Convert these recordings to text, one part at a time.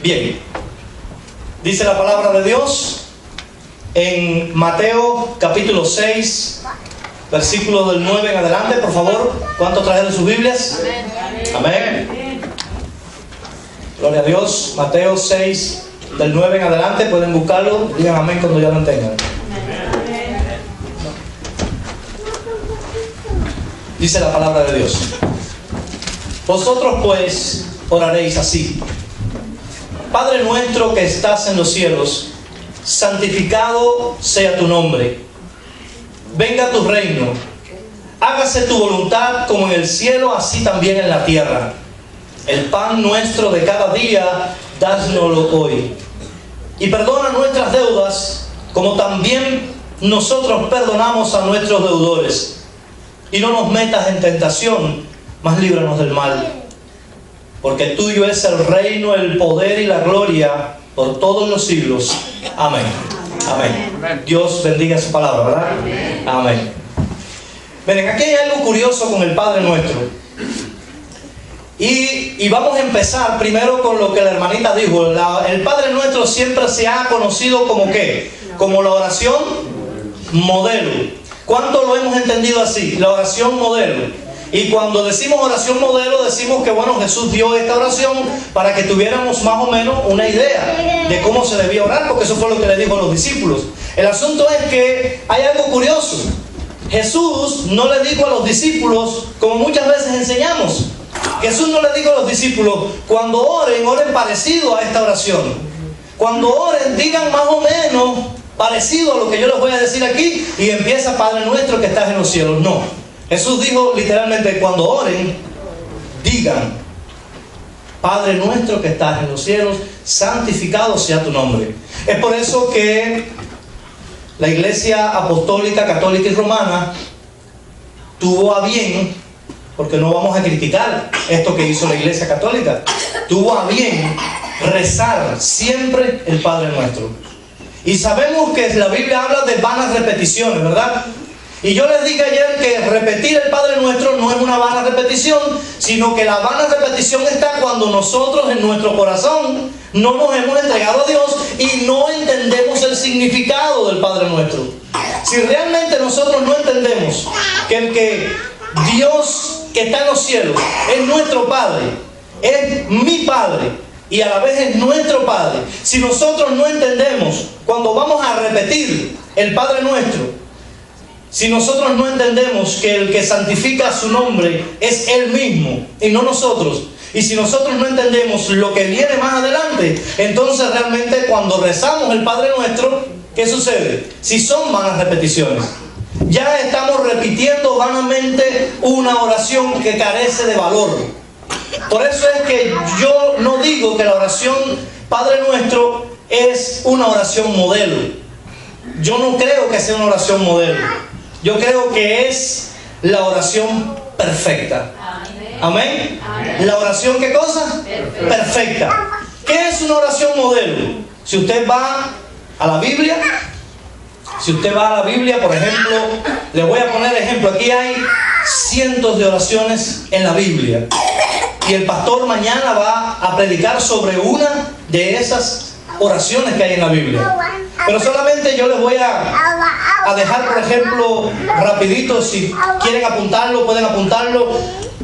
Bien, dice la palabra de Dios en Mateo capítulo 6, versículos del 9 en adelante, por favor. ¿Cuántos trajeron sus Biblias? Amén. Gloria a Dios. Mateo 6, del 9 en adelante, pueden buscarlo. Digan amén cuando ya lo tengan. Dice la palabra de Dios: vosotros pues oraréis así: Padre nuestro que estás en los cielos, santificado sea tu nombre. Venga tu reino. Hágase tu voluntad como en el cielo, así también en la tierra. El pan nuestro de cada día, dásnoslo hoy. Y perdona nuestras deudas, como también nosotros perdonamos a nuestros deudores. Y no nos metas en tentación, mas líbranos del mal. Porque tuyo es el reino, el poder y la gloria por todos los siglos. Amén. Amén. Dios bendiga su palabra, ¿verdad? Amén. Miren, aquí hay algo curioso con el Padre Nuestro. Y vamos a empezar primero con lo que la hermanita dijo. El Padre Nuestro siempre se ha conocido como ¿qué? Como la oración modelo. ¿Cuánto lo hemos entendido así? La oración modelo. Y cuando decimos oración modelo, decimos que bueno, Jesús dio esta oración para que tuviéramos más o menos una idea de cómo se debía orar, porque eso fue lo que le dijo a los discípulos. El asunto es que hay algo curioso. Jesús no le dijo a los discípulos, como muchas veces enseñamos, Jesús no le dijo a los discípulos: cuando oren, oren parecido a esta oración. Cuando oren, digan más o menos parecido a lo que yo les voy a decir aquí, y empieza: Padre nuestro que estás en los cielos. No. Jesús dijo literalmente: cuando oren, digan: Padre nuestro que estás en los cielos, santificado sea tu nombre. Es por eso que la Iglesia Apostólica, Católica y Romana tuvo a bien, porque no vamos a criticar esto que hizo la Iglesia Católica, tuvo a bien rezar siempre el Padre Nuestro. Y sabemos que la Biblia habla de vanas repeticiones, ¿verdad? Y yo les dije ayer que repetir el Padre Nuestro no es una vana repetición, sino que la vana repetición está cuando nosotros en nuestro corazón no nos hemos entregado a Dios y no entendemos el significado del Padre Nuestro. Si realmente nosotros no entendemos que el que Dios que está en los cielos es nuestro Padre, es mi Padre, y a la vez es nuestro Padre, si nosotros no entendemos cuando vamos a repetir el Padre Nuestro, si nosotros no entendemos que el que santifica su nombre es Él mismo y no nosotros, y si nosotros no entendemos lo que viene más adelante, entonces realmente cuando rezamos el Padre Nuestro, ¿qué sucede? Si son vanas repeticiones, ya estamos repitiendo vanamente una oración que carece de valor. Por eso es que yo no digo que la oración Padre Nuestro es una oración modelo. Yo no creo que sea una oración modelo. Yo creo que es la oración perfecta. ¿Amén? ¿La oración qué cosa? Perfecta. ¿Qué es una oración modelo? Si usted va a la Biblia, por ejemplo, le voy a poner ejemplo. Aquí hay cientos de oraciones en la Biblia. Y el pastor mañana va a predicar sobre una de esas oraciones que hay en la Biblia. Pero solamente yo les voy a dejar, por ejemplo, rapidito, si quieren apuntarlo, pueden apuntarlo,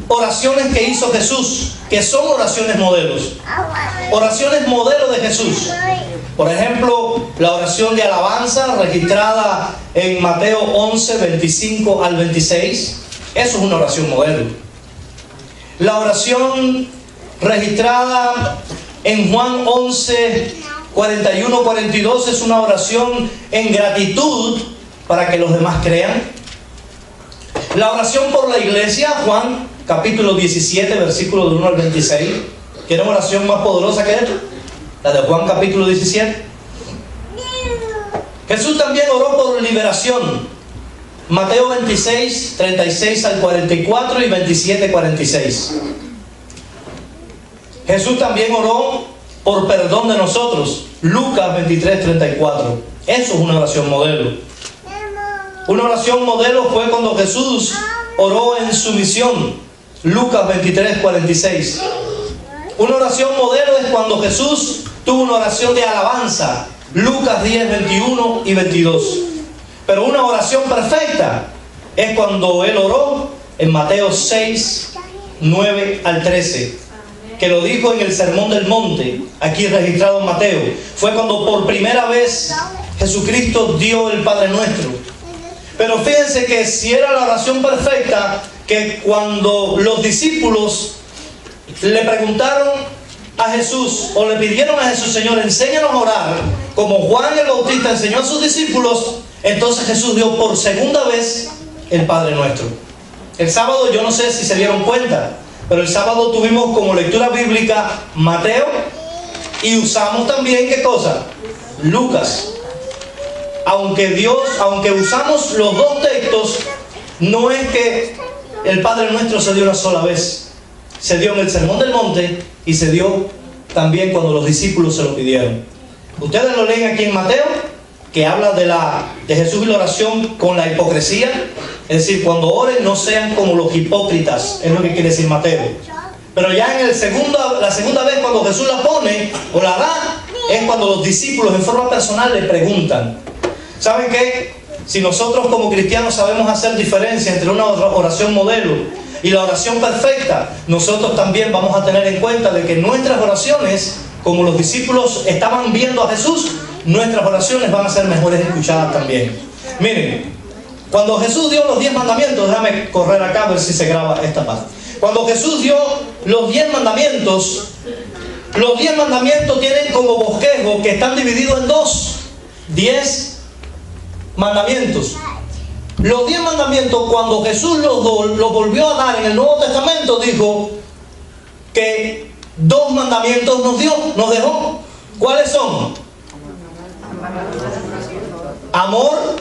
oraciones que hizo Jesús, que son oraciones modelos. Oraciones modelo de Jesús. Por ejemplo, la oración de alabanza registrada en Mateo 11, 25 al 26. Eso es una oración modelo. La oración registrada en Juan 11, 41, 42 es una oración en gratitud para que los demás crean. La oración por la iglesia, Juan capítulo 17, versículo del 1 al 26. ¿Quieren oración más poderosa que esta? La de Juan capítulo 17. Jesús también oró por liberación. Mateo 26, 36 al 44 y 27, 46. Jesús también oró por perdón de nosotros. Lucas 23, 34. Eso es una oración modelo. Una oración modelo fue cuando Jesús oró en su misión. Lucas 23, 46. Una oración modelo es cuando Jesús tuvo una oración de alabanza, Lucas 10, 21 y 22. Pero una oración perfecta es cuando Él oró en Mateo 6, 9 al 13, que lo dijo en el Sermón del Monte, aquí registrado en Mateo. Fue cuando por primera vez Jesucristo dio el Padre Nuestro. Pero fíjense que si era la oración perfecta, que cuando los discípulos le preguntaron a Jesús, o le pidieron a Jesús, Señor, enséñanos a orar, como Juan el Bautista enseñó a sus discípulos, entonces Jesús dio por segunda vez el Padre Nuestro. El sábado, yo no sé si se dieron cuenta, pero el sábado tuvimos como lectura bíblica Mateo, y usamos también, ¿qué cosa? Lucas. Aunque usamos los dos textos, no es que el Padre Nuestro se dio una sola vez. Se dio en el Sermón del Monte y se dio también cuando los discípulos se lo pidieron. Ustedes lo leen aquí en Mateo, que habla de Jesús y la oración con la hipocresía. Es decir, cuando oren no sean como los hipócritas, es lo que quiere decir Mateo. Pero ya en la segunda vez cuando Jesús la pone o la da, es cuando los discípulos en forma personal le preguntan. ¿Saben qué? Si nosotros como cristianos sabemos hacer diferencia entre una oración modelo y la oración perfecta, nosotros también vamos a tener en cuenta de que nuestras oraciones, como los discípulos estaban viendo a Jesús, nuestras oraciones van a ser mejores escuchadas también. Miren, cuando Jesús dio los 10 mandamientos, déjame correr acá a ver si se graba esta parte. Cuando Jesús dio los 10 mandamientos tienen como bosquejo que están divididos en dos. 10 mandamientos. Los 10 mandamientos, cuando Jesús los volvió a dar en el Nuevo Testamento, dijo que 2 mandamientos nos dejó. ¿Cuáles son? Amor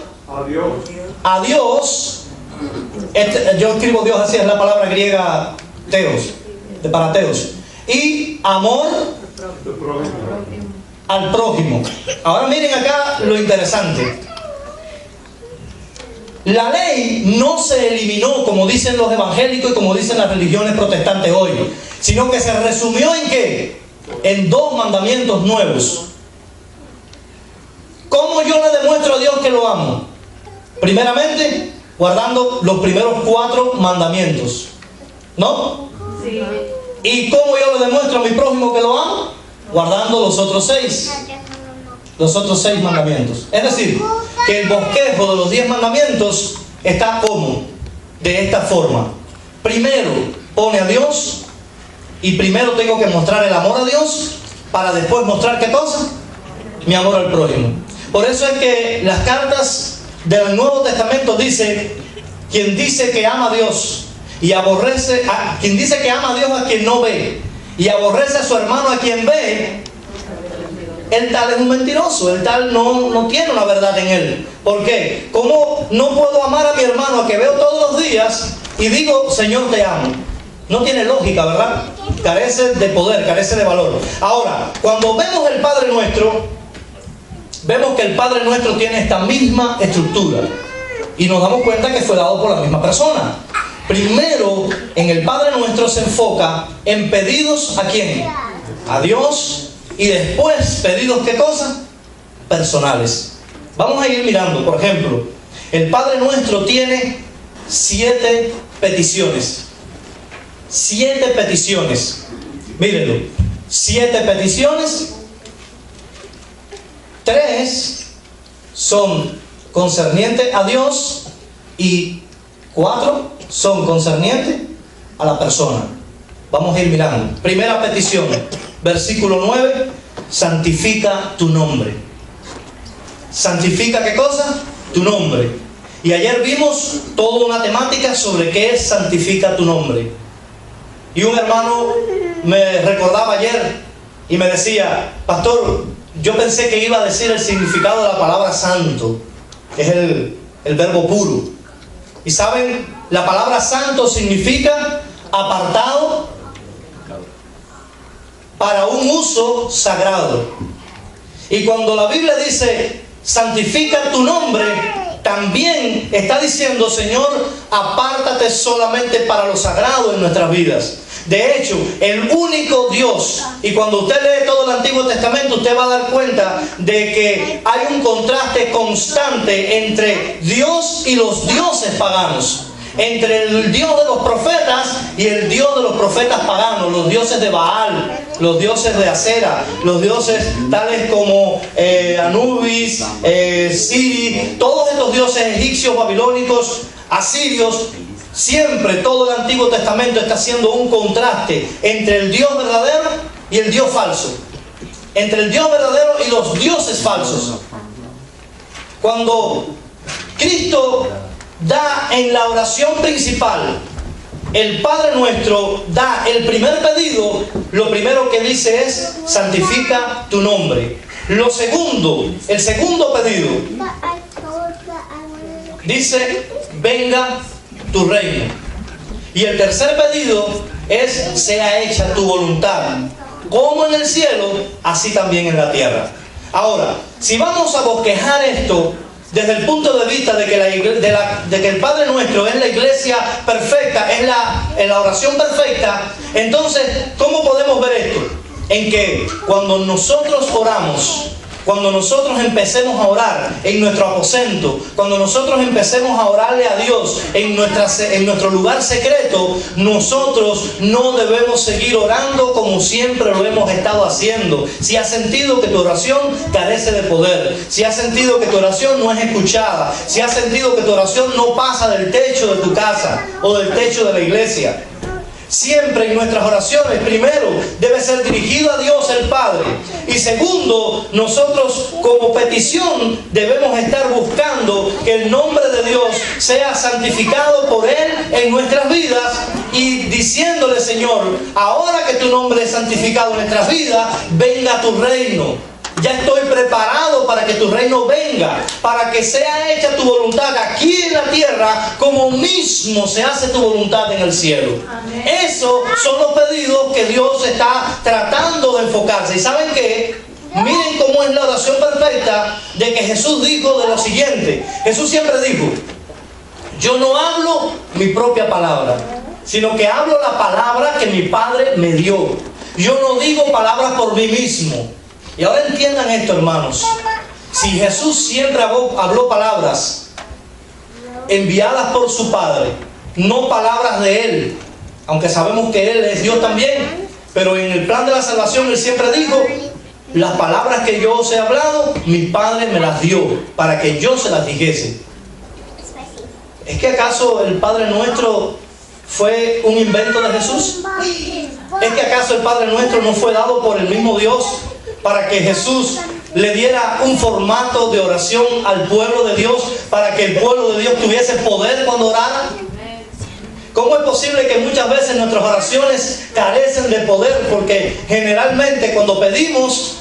a Dios. Yo escribo Dios así, es la palabra griega teos, para teos. Y amor al prójimo. Ahora miren acá lo interesante. La ley no se eliminó, como dicen los evangélicos y como dicen las religiones protestantes hoy, sino que se resumió ¿en qué? En 2 mandamientos nuevos. ¿Cómo yo le demuestro a Dios que lo amo? Primeramente, guardando los primeros 4 mandamientos, ¿no? Sí. ¿Y cómo yo le demuestro a mi prójimo que lo amo? Guardando los otros 6. Los otros 6 mandamientos. Es decir, que el bosquejo de los 10 mandamientos está como de esta forma. Primero pone a Dios, y primero tengo que mostrar el amor a Dios para después mostrar ¿qué cosa? Mi amor al prójimo. Por eso es que las cartas del Nuevo Testamento dice: quien dice que ama a Dios y aborrece quien dice que ama a Dios a quien no ve y aborrece a su hermano a quien ve, el tal es un mentiroso, el tal no tiene una verdad en él. ¿Por qué? ¿Cómo no puedo amar a mi hermano a que veo todos los días y digo, Señor, te amo? No tiene lógica, ¿verdad? Carece de poder, carece de valor. Ahora, cuando vemos el Padre Nuestro, vemos que el Padre Nuestro tiene esta misma estructura y nos damos cuenta que fue dado por la misma persona. Primero, en el Padre Nuestro se enfoca en pedidos ¿a quién? A Dios. Y después, pedidos, ¿qué cosa? Personales. Vamos a ir mirando, por ejemplo, el Padre Nuestro tiene 7 peticiones. 7 peticiones. Mírenlo. 7 peticiones. 3 son concernientes a Dios y 4 son concernientes a la persona. Vamos a ir mirando. Primera petición. Versículo 9, santifica tu nombre. ¿Santifica qué cosa? Tu nombre. Y ayer vimos toda una temática sobre qué es santifica tu nombre. Y un hermano me recordaba ayer y me decía: pastor, yo pensé que iba a decir el significado de la palabra santo, que es el verbo puro. Y saben, la palabra santo significa apartado para un uso sagrado. Y cuando la Biblia dice santifica tu nombre, también está diciendo: Señor, apártate solamente para lo sagrado en nuestras vidas. De hecho, el único Dios, y cuando usted lee todo el Antiguo Testamento, usted va a dar cuenta de que hay un contraste constante entre Dios y los dioses paganos. Entre el Dios de los profetas y el Dios de los profetas paganos, los dioses de Baal, los dioses de Acera, los dioses tales como Anubis, Siri, todos estos dioses egipcios, babilónicos, asirios. Siempre todo el Antiguo Testamento está haciendo un contraste entre el Dios verdadero y el Dios falso, entre el Dios verdadero y los dioses falsos. Cuando Cristo da en la oración principal, el Padre Nuestro da el primer pedido, lo primero que dice es: santifica tu nombre. Lo segundo, el segundo pedido, dice: venga tu reino. Y el tercer pedido es: sea hecha tu voluntad, como en el cielo, así también en la tierra. Ahora, si vamos a bosquejar esto desde el punto de vista de que el Padre Nuestro es la iglesia perfecta, es la oración perfecta, entonces, ¿cómo podemos ver esto? En que cuando nosotros oramos, cuando nosotros empecemos a orar en nuestro aposento, cuando nosotros empecemos a orarle a Dios en nuestro lugar secreto, nosotros no debemos seguir orando como siempre lo hemos estado haciendo. Si has sentido que tu oración carece de poder, si has sentido que tu oración no es escuchada, si has sentido que tu oración no pasa del techo de tu casa o del techo de la iglesia, siempre en nuestras oraciones, primero, debe ser dirigido a Dios el Padre. Y segundo, nosotros como petición debemos estar buscando que el nombre de Dios sea santificado por Él en nuestras vidas y diciéndole: Señor, ahora que tu nombre es santificado en nuestras vidas, venga tu reino. Ya estoy preparado para que tu reino venga, para que sea hecha tu voluntad aquí en la tierra, como mismo se hace tu voluntad en el cielo. Amén. Esos son los pedidos que Dios está tratando de enfocarse. ¿Y saben qué? Miren cómo es la oración perfecta de que Jesús dijo de lo siguiente. Jesús siempre dijo: yo no hablo mi propia palabra, sino que hablo la palabra que mi Padre me dio. Yo no digo palabras por mí mismo. Y ahora entiendan esto, hermanos. Si Jesús siempre habló palabras enviadas por su Padre, no palabras de Él, aunque sabemos que Él es Dios también, pero en el plan de la salvación Él siempre dijo: las palabras que yo os he hablado, mi Padre me las dio para que yo se las dijese. ¿Es que acaso el Padre Nuestro fue un invento de Jesús? ¿Es que acaso el Padre Nuestro no fue dado por el mismo Dios para que Jesús le diera un formato de oración al pueblo de Dios, para que el pueblo de Dios tuviese poder cuando orara? ¿Cómo es posible que muchas veces nuestras oraciones carecen de poder? Porque generalmente cuando pedimos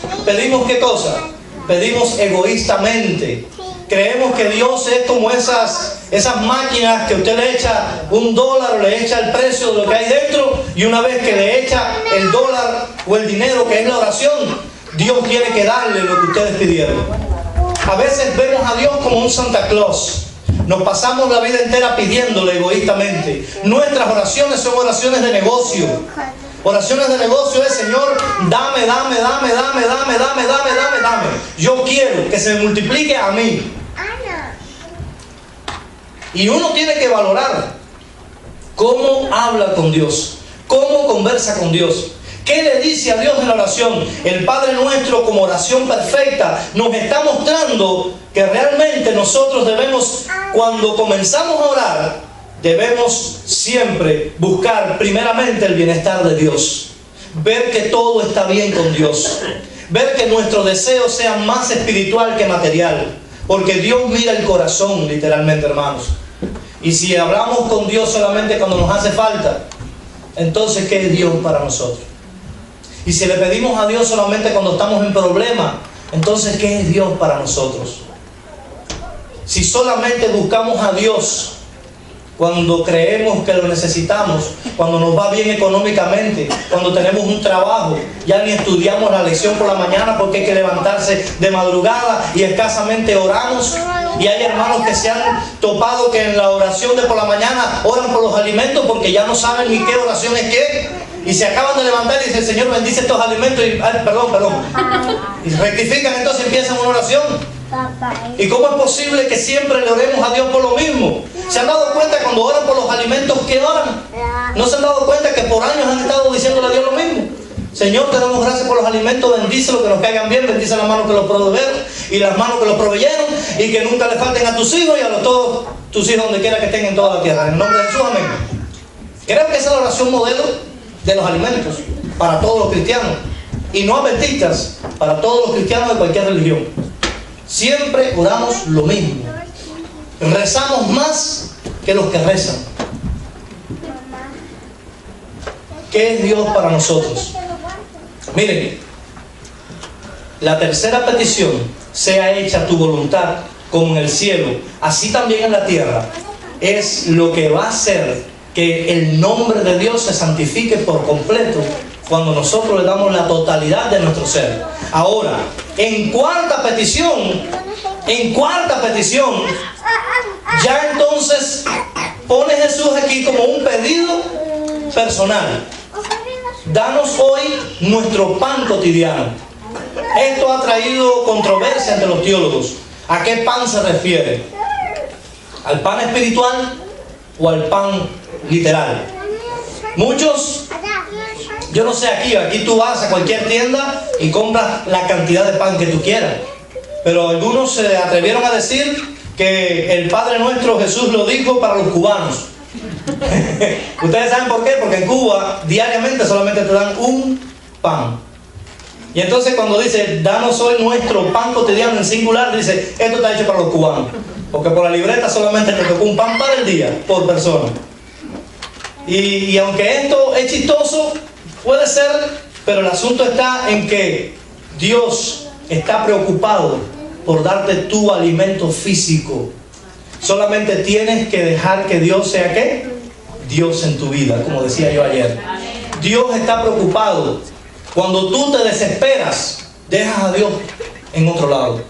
¿qué cosa? Pedimos egoístamente. Creemos que Dios es como esas máquinas que usted le echa $1 o le echa el precio de lo que hay dentro, y una vez que le echa el dólar o el dinero que es la oración, Dios tiene que darle lo que ustedes pidieron. A veces vemos a Dios como un Santa Claus. Nos pasamos la vida entera pidiéndole egoístamente. Nuestras oraciones son oraciones de negocio. Oraciones de negocio es: Señor, dame. Yo quiero que se me multiplique a mí. Y uno tiene que valorar cómo habla con Dios, cómo conversa con Dios. ¿Qué le dice a Dios en la oración? El Padre Nuestro, como oración perfecta, nos está mostrando que realmente nosotros debemos, cuando comenzamos a orar, debemos siempre buscar primeramente el bienestar de Dios. Ver que todo está bien con Dios. Ver que nuestros deseos sean más espiritual que material. Porque Dios mira el corazón, literalmente, hermanos. Y si hablamos con Dios solamente cuando nos hace falta, entonces, ¿qué es Dios para nosotros? Y si le pedimos a Dios solamente cuando estamos en problema, entonces, ¿qué es Dios para nosotros? Si solamente buscamos a Dios cuando creemos que lo necesitamos, cuando nos va bien económicamente, cuando tenemos un trabajo, ya ni estudiamos la lección por la mañana porque hay que levantarse de madrugada y escasamente oramos. Y hay hermanos que se han topado que en la oración de por la mañana oran por los alimentos porque ya no saben ni qué oración es qué. y se acaban de levantar y dice, el Señor bendice estos alimentos y, ay, perdón, y rectifican, entonces empiezan una oración. ¿Y cómo es posible que siempre le oremos a Dios por lo mismo? ¿Se han dado cuenta cuando oran por los alimentos que oran? ¿No se han dado cuenta que por años han estado diciéndole a Dios lo mismo? Señor, te damos gracias por los alimentos, bendícelos, que nos caigan bien, bendice las manos que los proveyeron y las manos que los proveyeron, y que nunca le falten a tus hijos y a todos tus hijos donde quiera que estén en toda la tierra. En el nombre de Jesús, amén. Creo que esa es la oración modelo de los alimentos para todos los cristianos, y no adventistas, para todos los cristianos de cualquier religión. Siempre oramos lo mismo. Rezamos más que los que rezan. ¿Qué es Dios para nosotros? Miren, la tercera petición, sea hecha tu voluntad como en el cielo, así también en la tierra, es lo que va a hacer que el nombre de Dios se santifique por completo cuando nosotros le damos la totalidad de nuestro ser. Ahora, en cuarta petición, ya entonces pone Jesús aquí como un pedido personal. Danos hoy nuestro pan cotidiano. Esto ha traído controversia entre los teólogos. ¿A qué pan se refiere? ¿Al pan espiritual o al pan literal? Muchos, yo no sé, aquí tú vas a cualquier tienda y compras la cantidad de pan que tú quieras. Pero algunos se atrevieron a decir que el Padre Nuestro Jesús lo dijo para los cubanos. ¿Ustedes saben por qué? Porque en Cuba diariamente solamente te dan un pan. Y entonces cuando dice, danos hoy nuestro pan cotidiano en singular, dice, esto está hecho para los cubanos. Porque por la libreta solamente te tocó un pan para el día, por persona. Y aunque esto es chistoso, puede ser, pero el asunto está en que Dios está preocupado por darte tu alimento físico. Solamente tienes que dejar que Dios sea ¿qué? Dios en tu vida, como decía yo ayer. Dios está preocupado. Cuando tú te desesperas, dejas a Dios en otro lado.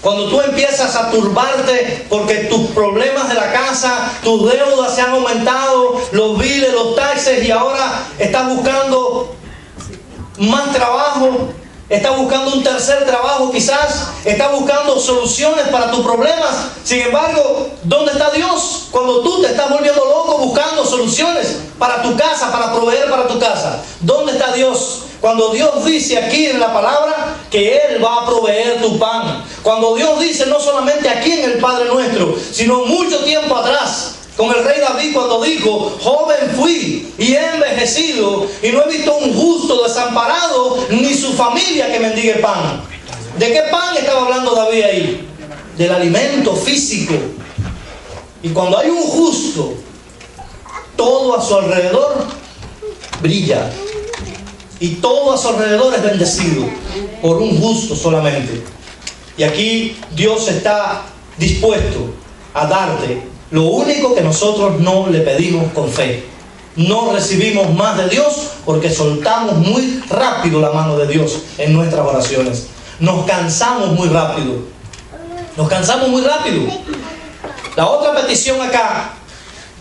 Cuando tú empiezas a turbarte porque tus problemas de la casa, tus deudas se han aumentado, los biles, los taxes, y ahora estás buscando más trabajo, estás buscando un tercer trabajo quizás, estás buscando soluciones para tus problemas. Sin embargo, ¿dónde está Dios cuando tú te estás volviendo loco buscando soluciones para tu casa, para proveer para tu casa? ¿Dónde está Dios? Cuando Dios dice aquí en la palabra que Él va a proveer tu pan. Cuando Dios dice no solamente aquí en el Padre Nuestro, sino mucho tiempo atrás, con el rey David, cuando dijo, joven fui y he envejecido y no he visto un justo desamparado ni su familia que mendigue pan. ¿De qué pan estaba hablando David ahí? Del alimento físico. Y cuando hay un justo, todo a su alrededor brilla. Y todo a su alrededor es bendecido por un justo solamente. Y aquí Dios está dispuesto a darte lo único que nosotros no le pedimos con fe. No recibimos más de Dios porque soltamos muy rápido la mano de Dios en nuestras oraciones. Nos cansamos muy rápido. La otra petición acá,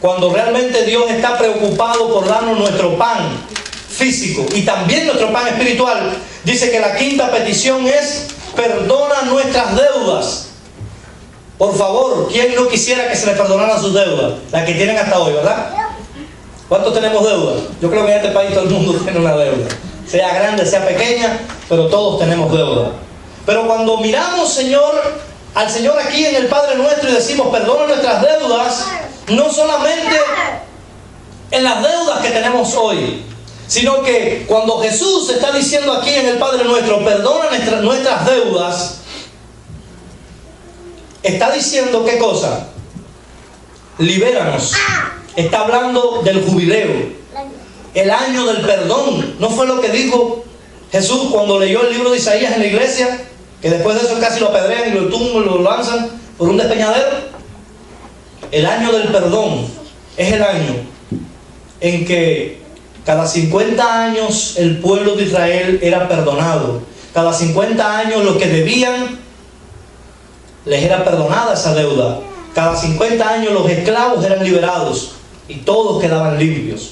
cuando realmente Dios está preocupado por darnos nuestro pan físico y también nuestro pan espiritual, dice que la quinta petición es: perdona nuestras deudas. Por favor, ¿quién no quisiera que se les perdonaran sus deudas? Las que tienen hasta hoy, ¿verdad? ¿Cuántos tenemos deudas? Yo creo que en este país todo el mundo tiene una deuda, sea grande, sea pequeña, pero todos tenemos deuda. Pero cuando miramos, al Señor aquí en el Padre Nuestro y decimos perdona nuestras deudas, no solamente en las deudas que tenemos hoy, sino que cuando Jesús está diciendo aquí en el Padre Nuestro, perdona nuestras deudas, está diciendo ¿qué cosa? Libéranos. Está hablando del jubileo, el año del perdón. ¿No fue lo que dijo Jesús cuando leyó el libro de Isaías en la iglesia? Que después de eso casi lo apedrean y lo tumban, lo lanzan por un despeñadero. El año del perdón es el año en que cada 50 años el pueblo de Israel era perdonado. Cada 50 años los que debían les era perdonada esa deuda. Cada 50 años los esclavos eran liberados y todos quedaban limpios.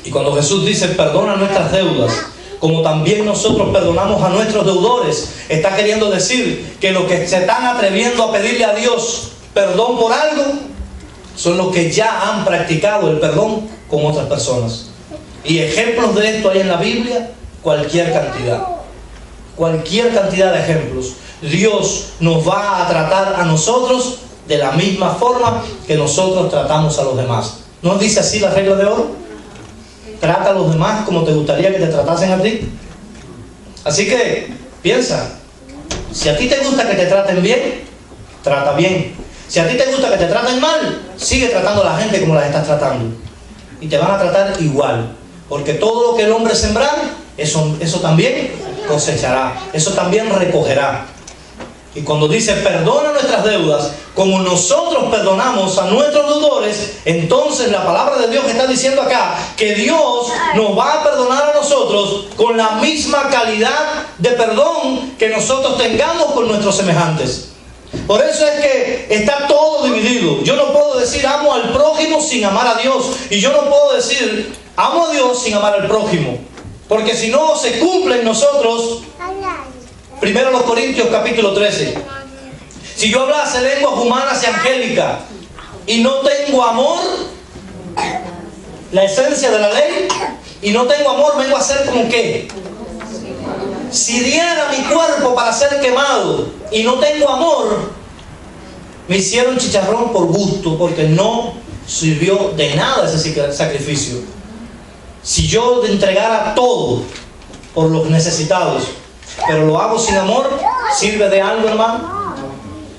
Y cuando Jesús dice perdona nuestras deudas, como también nosotros perdonamos a nuestros deudores, está queriendo decir que los que se están atreviendo a pedirle a Dios perdón por algo son los que ya han practicado el perdón con otras personas. Y ejemplos de esto hay en la Biblia, cualquier cantidad de ejemplos. Dios nos va a tratar a nosotros de la misma forma que nosotros tratamos a los demás. ¿No dice así la regla de oro? Trata a los demás como te gustaría que te tratasen a ti. Así que piensa, si a ti te gusta que te traten bien, trata bien. Si a ti te gusta que te traten mal, sigue tratando a la gente como las estás tratando. Y te van a tratar igual. Porque todo lo que el hombre sembrar, eso también cosechará. Eso también recogerá. Y cuando dice perdona nuestras deudas, como nosotros perdonamos a nuestros deudores, entonces la palabra de Dios está diciendo acá que Dios nos va a perdonar a nosotros con la misma calidad de perdón que nosotros tengamos con nuestros semejantes. Por eso es que está todo dividido. Yo no puedo decir amo al prójimo sin amar a Dios. Y yo no puedo decir amo a Dios sin amar al prójimo. Porque si no se cumple en nosotros. Primero los Corintios capítulo 13. Si yo hablase lenguas humanas y angélicas y no tengo amor, la esencia de la ley, y no tengo amor, vengo a ser como ¿qué? Si diera mi cuerpo para ser quemado y no tengo amor, me hicieron chicharrón por gusto, porque no sirvió de nada ese sacrificio. Si yo entregara todo por los necesitados, pero lo hago sin amor, ¿sirve de algo, hermano?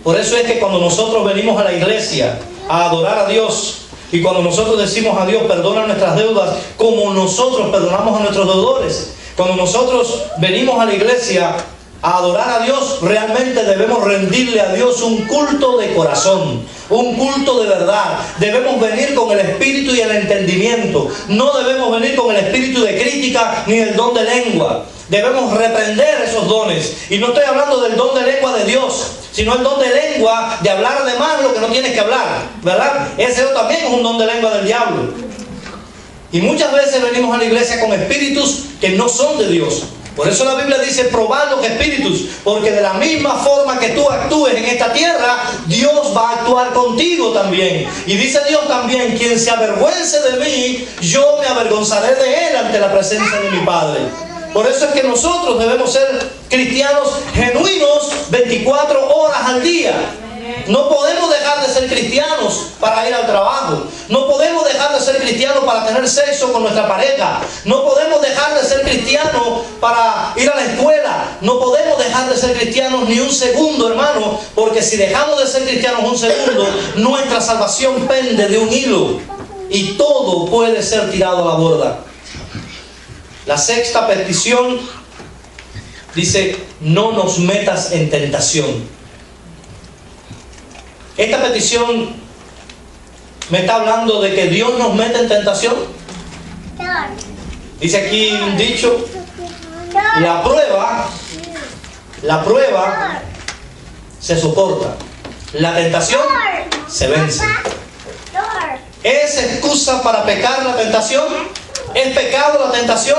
Por eso es que cuando nosotros venimos a la iglesia a adorar a Dios, y cuando nosotros decimos a Dios perdona nuestras deudas como nosotros perdonamos a nuestros deudores, cuando nosotros venimos a la iglesia a adorar a Dios, realmente debemos rendirle a Dios un culto de corazón, un culto de verdad. Debemos venir con el espíritu y el entendimiento. No debemos venir con el espíritu de crítica ni el don de lengua. Debemos reprender esos dones. Y no estoy hablando del don de lengua de Dios, sino el don de lengua de hablar de más lo que no tienes que hablar, ¿verdad? Ese también es un don de lengua del diablo. Y muchas veces venimos a la iglesia con espíritus que no son de Dios. Por eso la Biblia dice probad los espíritus, porque de la misma forma que tú actúes en esta tierra, Dios va a actuar contigo también. Y dice Dios también, quien se avergüence de mí, yo me avergonzaré de él ante la presencia de mi Padre. Por eso es que nosotros debemos ser cristianos genuinos 24 horas al día. No podemos dejar de ser cristianos para ir al trabajo. No podemos dejar de ser cristianos para tener sexo con nuestra pareja. No podemos dejar de ser cristianos para ir a la escuela. No podemos dejar de ser cristianos ni un segundo, hermano, porque si dejamos de ser cristianos un segundo, nuestra salvación pende de un hilo y todo puede ser tirado a la borda. La sexta petición dice, no nos metas en tentación. Esta petición me está hablando de que Dios nos mete en tentación. Dice aquí un dicho, la prueba se soporta, la tentación se vence. ¿Es excusa para pecar la tentación? ¿Es pecado la tentación?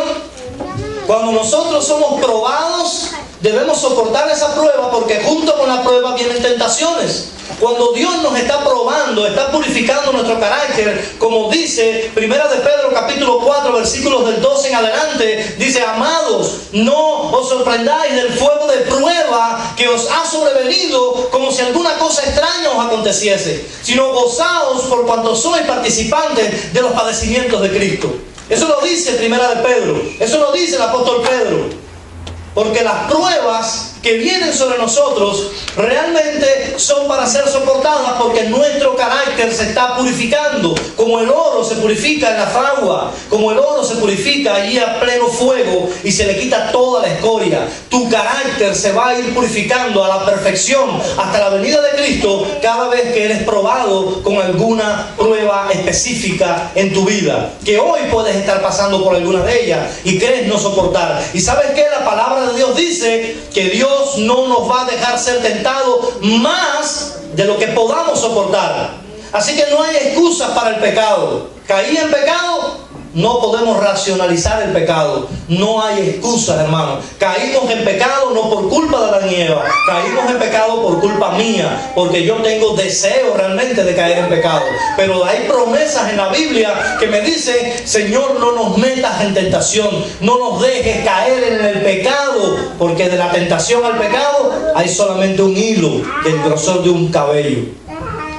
Cuando nosotros somos probados, debemos soportar esa prueba, porque junto con la prueba vienen tentaciones. Cuando Dios nos está probando, está purificando nuestro carácter, como dice Primera de Pedro capítulo 4 versículos del 12 en adelante, dice, amados, no os sorprendáis del fuego de prueba que os ha sobrevenido como si alguna cosa extraña os aconteciese, sino gozaos por cuanto sois participantes de los padecimientos de Cristo. Eso lo dice Primera de Pedro, eso lo dice el apóstol Pedro. Porque las pruebas que vienen sobre nosotros realmente son para ser soportadas, porque nuestro carácter se está purificando, como el oro se purifica en la fragua, como el oro se purifica allí a pleno fuego y se le quita toda la escoria. Tu carácter se va a ir purificando a la perfección hasta la venida de Cristo cada vez que eres probado con alguna prueba específica en tu vida, que hoy puedes estar pasando por alguna de ellas y crees no soportar. ¿Y sabes qué? La palabra de Dios dice que Dios no nos va a dejar ser tentados más de lo que podamos soportar. Así que no hay excusas para el pecado. Caí en pecado, no podemos racionalizar el pecado. No hay excusas, hermano. Caímos en pecado no por culpa de Adán y Eva. Caímos en pecado por culpa mía, porque yo tengo deseo realmente de caer en pecado. Pero hay promesas en la Biblia que me dicen: Señor, no nos metas en tentación, no nos dejes caer en el pecado, porque de la tentación al pecado hay solamente un hilo del grosor de un cabello,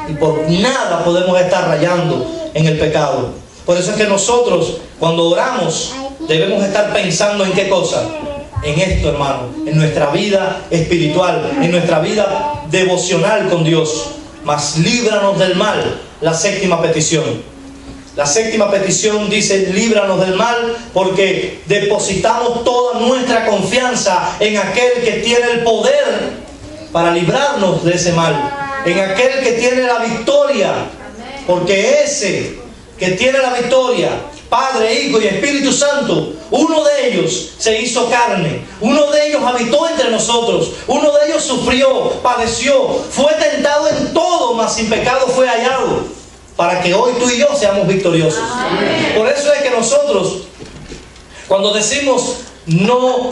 y por nada podemos estar rayando en el pecado. Por eso es que nosotros, cuando oramos, debemos estar pensando en qué cosa. En esto, hermano, en nuestra vida espiritual, en nuestra vida devocional con Dios. Mas líbranos del mal, la séptima petición. La séptima petición dice: líbranos del mal, porque depositamos toda nuestra confianza en aquel que tiene el poder para librarnos de ese mal, en aquel que tiene la victoria, porque ese que tiene la victoria, Padre, Hijo y Espíritu Santo, uno de ellos se hizo carne, uno de ellos habitó entre nosotros, uno de ellos sufrió, padeció, fue tentado en todo, mas sin pecado fue hallado, para que hoy tú y yo seamos victoriosos. Amén. Por eso es que nosotros, cuando decimos no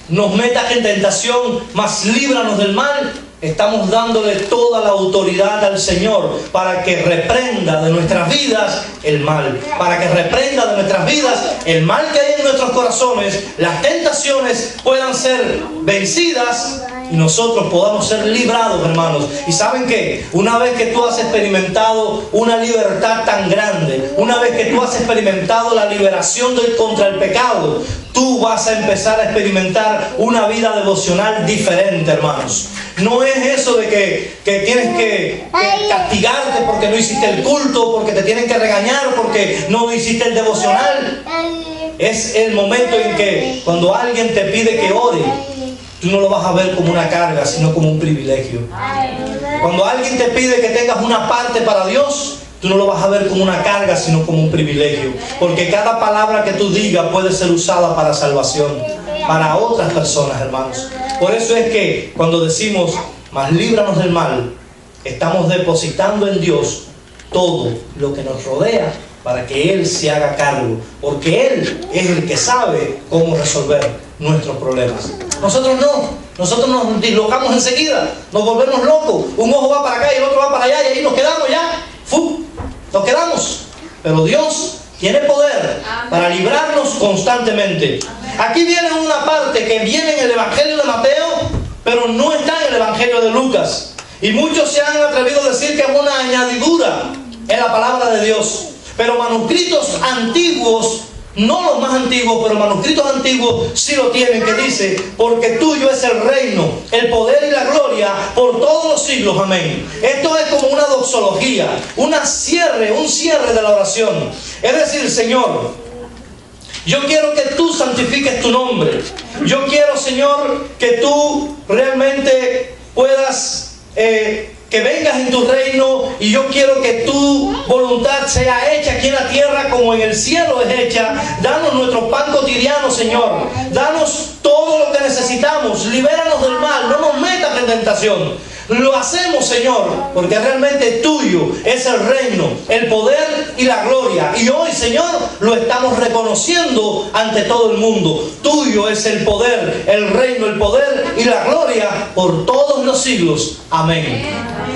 nos metas en tentación, mas líbranos del mal, estamos dándole toda la autoridad al Señor para que reprenda de nuestras vidas el mal, para que reprenda de nuestras vidas el mal que hay en nuestros corazones, las tentaciones puedan ser vencidas y nosotros podamos ser librados, hermanos. Y ¿saben qué? Una vez que tú has experimentado una libertad tan grande, una vez que tú has experimentado la liberación contra el pecado, tú vas a empezar a experimentar una vida devocional diferente, hermanos. No es eso de que tienes que castigarte porque no hiciste el culto, porque te tienen que regañar porque no hiciste el devocional. Es el momento en que cuando alguien te pide que ore, tú no lo vas a ver como una carga, sino como un privilegio. Cuando alguien te pide que tengas una parte para Dios, tú no lo vas a ver como una carga, sino como un privilegio. Porque cada palabra que tú digas puede ser usada para salvación, para otras personas, hermanos. Por eso es que cuando decimos, mas líbranos del mal, estamos depositando en Dios todo lo que nos rodea para que Él se haga cargo. Porque Él es el que sabe cómo resolver nuestros problemas. Nosotros no. Nosotros nos dislocamos enseguida, nos volvemos locos. Un ojo va para acá y el otro va para allá y ahí nos quedamos ya. ¡Fu! Nos quedamos. Pero Dios tiene poder para librarnos constantemente. Aquí viene una parte que viene en el Evangelio de Mateo, pero no está en el Evangelio de Lucas. Y muchos se han atrevido a decir que es una añadidura en la palabra de Dios. Pero manuscritos antiguos, no los más antiguos, pero manuscritos antiguos sí lo tienen, que dice: porque tuyo es el reino, el poder y la gloria por todos los siglos. Amén. Esto es como una doxología, un cierre de la oración. Es decir, Señor, yo quiero que tú santifiques tu nombre. Yo quiero, Señor, que tú realmente puedas que vengas en tu reino, y yo quiero que tu voluntad sea hecha aquí en la tierra como en el cielo es hecha. Danos nuestro pan cotidiano, Señor. Danos todo lo que necesitamos. Libéranos del mal. No nos metas en tentación. Lo hacemos, Señor, porque realmente tuyo es el reino, el poder y la gloria. Y hoy, Señor, lo estamos reconociendo ante todo el mundo. Tuyo es el poder, el reino, el poder y la gloria por todos los siglos. Amén.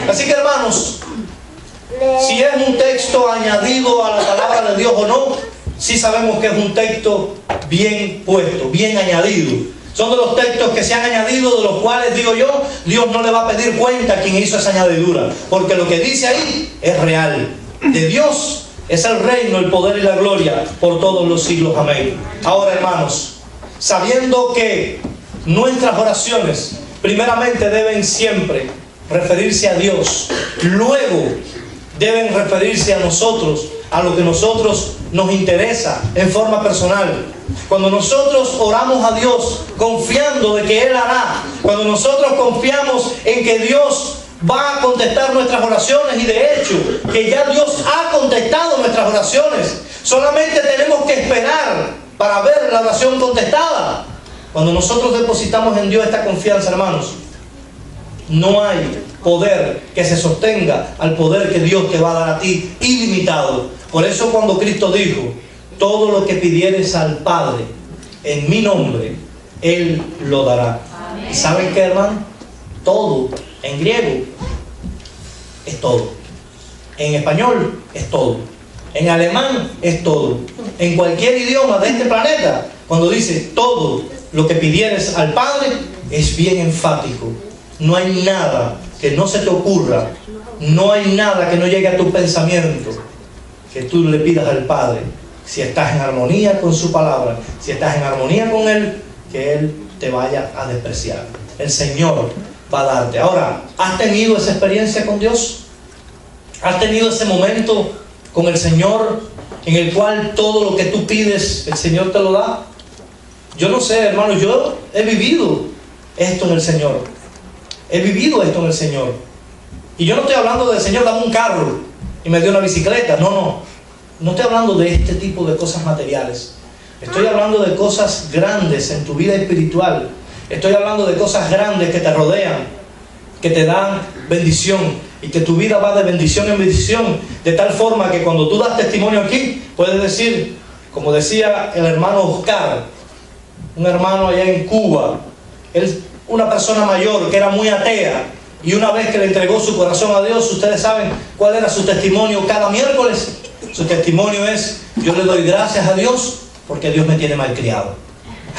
Así que, hermanos, si es un texto añadido a la palabra de Dios o no, sí sabemos que es un texto bien puesto, bien añadido. Son de los textos que se han añadido, de los cuales, digo yo, Dios no le va a pedir cuenta a quien hizo esa añadidura, porque lo que dice ahí es real. De Dios es el reino, el poder y la gloria por todos los siglos. Amén. Ahora, hermanos, sabiendo que nuestras oraciones primeramente deben siempre referirse a Dios, luego deben referirse a nosotros, a lo que nosotros nos interesa en forma personal. Cuando nosotros oramos a Dios confiando de que Él hará, cuando nosotros confiamos en que Dios va a contestar nuestras oraciones, y de hecho que ya Dios ha contestado nuestras oraciones, solamente tenemos que esperar para ver la oración contestada. Cuando nosotros depositamos en Dios esta confianza, hermanos, no hay poder que se sostenga al poder que Dios te va a dar a ti ilimitado. Por eso cuando Cristo dijo: todo lo que pidieres al Padre en mi nombre, Él lo dará. ¿Y saben qué, hermano? Todo, en griego, es todo. En español, es todo. En alemán, es todo. En cualquier idioma de este planeta, cuando dice todo lo que pidieres al Padre, es bien enfático. No hay nada que no se te ocurra, no hay nada que no llegue a tu pensamiento que tú le pidas al Padre, si estás en armonía con su palabra, si estás en armonía con Él, que Él te vaya a despreciar. El Señor va a darte. Ahora, ¿has tenido esa experiencia con Dios? ¿Has tenido ese momento con el Señor en el cual todo lo que tú pides, el Señor te lo da? Yo no sé, hermano, yo he vivido esto en el Señor. He vivido esto en el Señor. Y yo no estoy hablando del Señor, dame un carro y me dio una bicicleta. No. No estoy hablando de este tipo de cosas materiales. Estoy hablando de cosas grandes en tu vida espiritual. Estoy hablando de cosas grandes que te rodean, que te dan bendición, y que tu vida va de bendición en bendición, de tal forma que cuando tú das testimonio aquí, puedes decir, como decía el hermano Oscar, un hermano allá en Cuba, él, una persona mayor que era muy atea, y una vez que le entregó su corazón a Dios, ustedes saben cuál era su testimonio cada miércoles. Su testimonio es: yo le doy gracias a Dios porque Dios me tiene malcriado.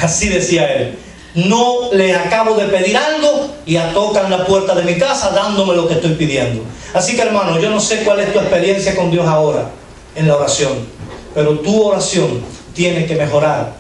Así decía él. No le acabo de pedir algo y ya tocan la puerta de mi casa dándome lo que estoy pidiendo. Así que, hermano, yo no sé cuál es tu experiencia con Dios ahora en la oración, pero tu oración tiene que mejorar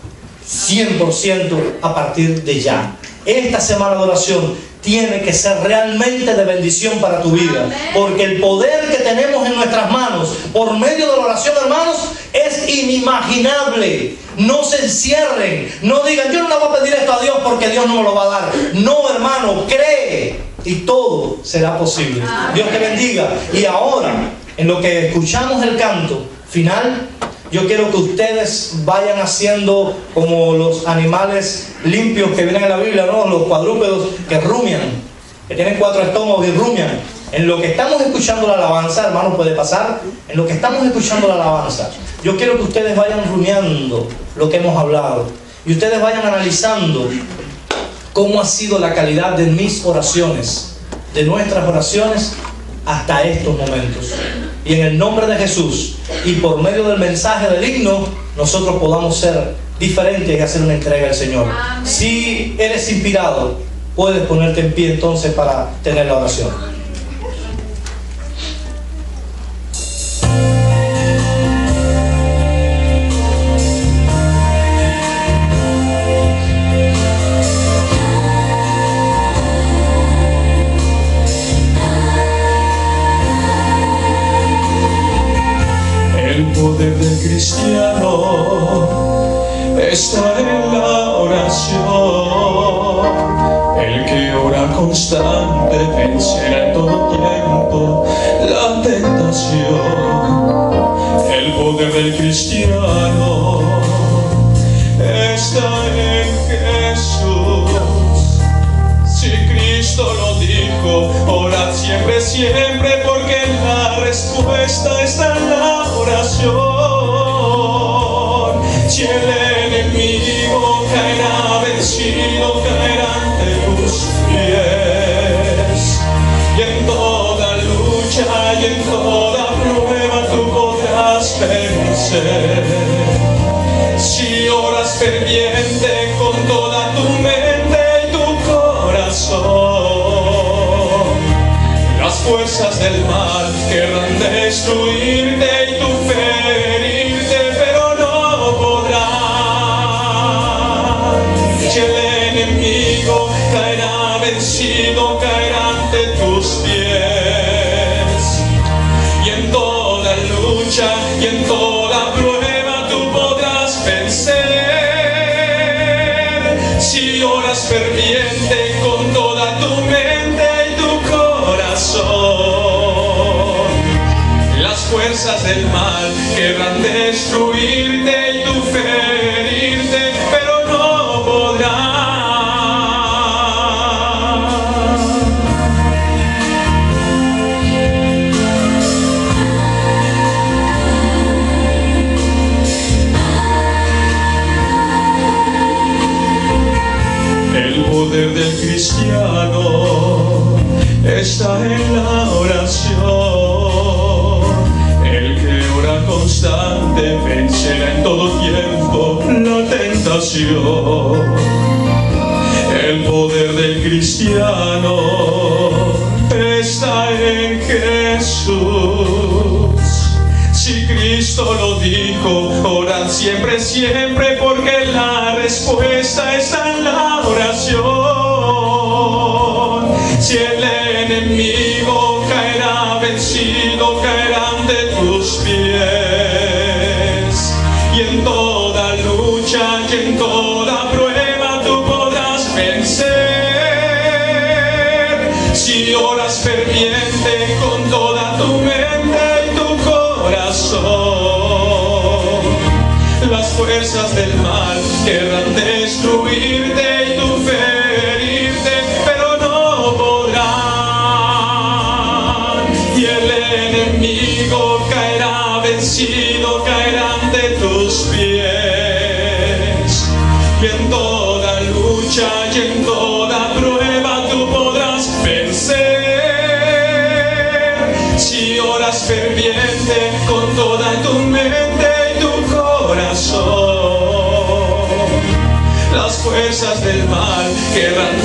100% a partir de ya. Esta semana de oración tiene que ser realmente de bendición para tu vida, porque el poder que tenemos en nuestras manos por medio de la oración, hermanos, es inimaginable. No se encierren, no digan: yo no le voy a pedir esto a Dios porque Dios no me lo va a dar. No, hermano, cree y todo será posible. Dios te bendiga. Y ahora, en lo que escuchamos el canto final, yo quiero que ustedes vayan haciendo como los animales limpios que vienen en la Biblia, ¿no? Los cuadrúpedos que rumian, que tienen 4 estómagos y rumian. En lo que estamos escuchando la alabanza, hermano, puede pasar. En lo que estamos escuchando la alabanza, yo quiero que ustedes vayan rumiando lo que hemos hablado. Y ustedes vayan analizando cómo ha sido la calidad de mis oraciones, de nuestras oraciones, hasta estos momentos. Y en el nombre de Jesús y por medio del mensaje del himno, nosotros podamos ser diferentes y hacer una entrega al Señor. Amén. Si eres inspirado, puedes ponerte en pie entonces para tener la oración. El poder del cristiano está en la oración. El que ora constante vencerá en todo tiempo la tentación. El poder del cristiano está en Jesús. Si Cristo lo dijo, orad siempre, siempre, porque la respuesta está en la oración. Si el enemigo caerá vencido, caerá ante tus pies. Y en toda lucha y en toda prueba tú podrás vencer. Si oras ferviente con toda tu mente y tu corazón, las fuerzas del mal querrán destruirte y tú ferirte, pero no podrán. Si el enemigo caerá vencido, caerá ante tus pies. Y en toda lucha y en toda prueba tú podrás vencer. Si oras ferviente con toda tu mente y tu corazón, las fuerzas del mal querrán destruirte y tú ferirte, pero no podrán. está en la oración. El que ora constante vencerá en todo tiempo la tentación. El poder del cristiano está en Jesús. Si Cristo lo dijo, orad siempre, siempre, porque la respuesta está en la oración. Si el enemigo caerá vencido, caerá ante tus pies. Y en toda lucha y en toda prueba tú podrás vencer. Si oras ferviente con toda tu mente y tu corazón, las fuerzas del mal querrán destruirte y tu ferirte, pero no podrán. Y el enemigo caerá vencido, caerá ante tus pies. Y en toda lucha y en toda prueba tú podrás vencer. Si oras ferviente con toda tu mente y tu corazón, las fuerzas del mal querrán